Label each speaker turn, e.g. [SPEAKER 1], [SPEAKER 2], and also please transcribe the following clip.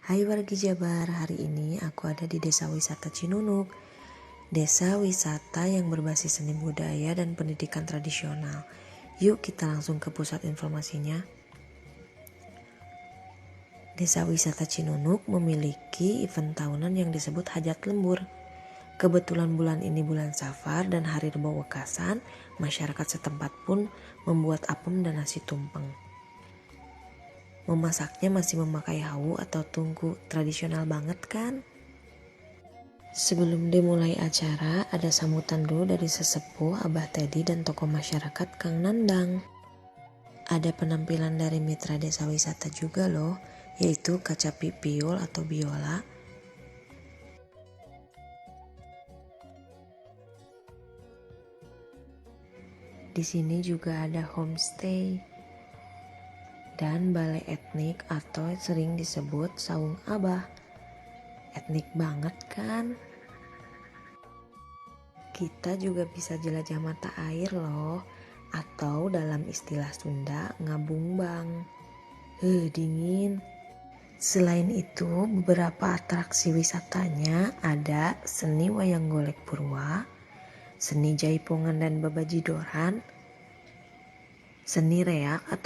[SPEAKER 1] Hai wargi Jabar, hari ini aku ada di Desa Wisata Cinunuk. Desa wisata yang berbasis seni budaya dan pendidikan tradisional. Yuk kita langsung ke pusat informasinya. Desa Wisata Cinunuk memiliki event tahunan yang disebut Hajat Lembur. Kebetulan bulan ini bulan Safar dan hari Rebo Wekasan, masyarakat setempat pun membuat apem dan nasi tumpeng. Memasaknya masih memakai hawu atau tungku, tradisional banget kan? Sebelum dimulai acara, ada sambutan dulu dari sesepuh Abah Teddy dan tokoh masyarakat Kang Nandang. Ada penampilan dari mitra desa wisata juga loh, yaitu Kacapi Piul atau biola. Di sini juga ada homestay dan balai etnik atau sering disebut saung Abah. Etnik banget kan? Kita juga bisa jelajah mata air loh, atau dalam istilah Sunda ngabumbang. Dingin. Selain itu, beberapa atraksi wisatanya ada seni wayang golek purwa, seni jaipongan dan babajidoran, seni reak atau